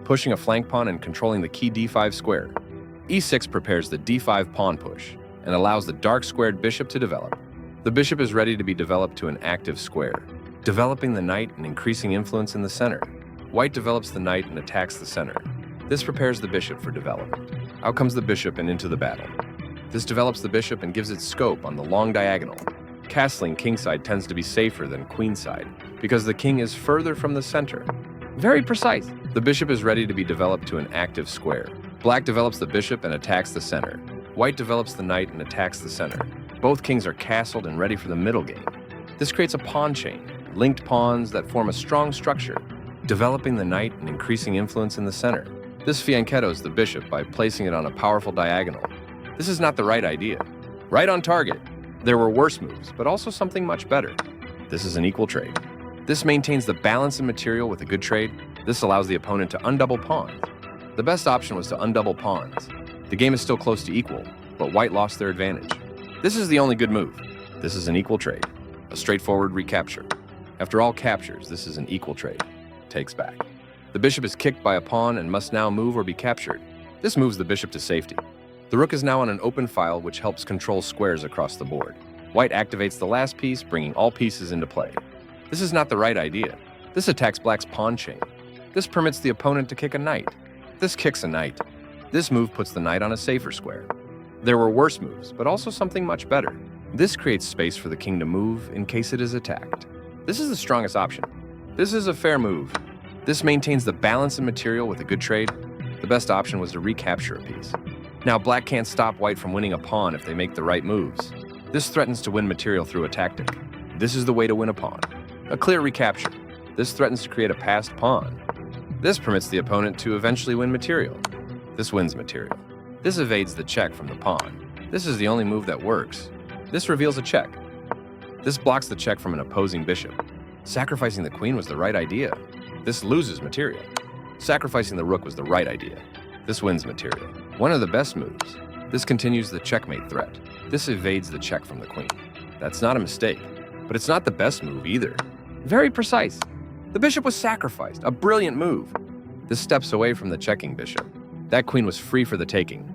pushing a flank pawn and controlling the key d5 square. e6 prepares the d5 pawn push and allows the dark squared bishop to develop. The bishop is ready to be developed to an active square, developing the knight and increasing influence in the center. White develops the knight and attacks the center. This prepares the bishop for development. Out comes the bishop and into the battle. This develops the bishop and gives it scope on the long diagonal. Castling kingside tends to be safer than queenside because the king is further from the center. Very precise. The bishop is ready to be developed to an active square. Black develops the bishop and attacks the center. White develops the knight and attacks the center. Both kings are castled and ready for the middle game. This creates a pawn chain, linked pawns that form a strong structure, developing the knight and increasing influence in the center. This fianchettos the bishop by placing it on a powerful diagonal. This is not the right idea. Right on target. There were worse moves, but also something much better. This is an equal trade. This maintains the balance in material with a good trade. This allows the opponent to undouble pawns. The best option was to undouble pawns. The game is still close to equal, but white lost their advantage. This is the only good move. This is an equal trade. A straightforward recapture. After all captures, this is an equal trade. Takes back. The bishop is kicked by a pawn and must now move or be captured. This moves the bishop to safety. The rook is now on an open file, which helps control squares across the board. White activates the last piece, bringing all pieces into play. This is not the right idea. This attacks black's pawn chain. This permits the opponent to kick a knight. This kicks a knight. This move puts the knight on a safer square. There were worse moves, but also something much better. This creates space for the king to move in case it is attacked. This is the strongest option. This is a fair move. This maintains the balance in material with a good trade. The best option was to recapture a piece. Now black can't stop white from winning a pawn if they make the right moves. This threatens to win material through a tactic. This is the way to win a pawn. A clear recapture. This threatens to create a passed pawn. This permits the opponent to eventually win material. This wins material. This evades the check from the pawn. This is the only move that works. This reveals a check. This blocks the check from an opposing bishop. Sacrificing the queen was the right idea. This loses material. Sacrificing the rook was the right idea. This wins material. One of the best moves. This continues the checkmate threat. This evades the check from the queen. That's not a mistake, but it's not the best move either. Very precise. The bishop was sacrificed, a brilliant move. This steps away from the checking bishop. That queen was free for the taking.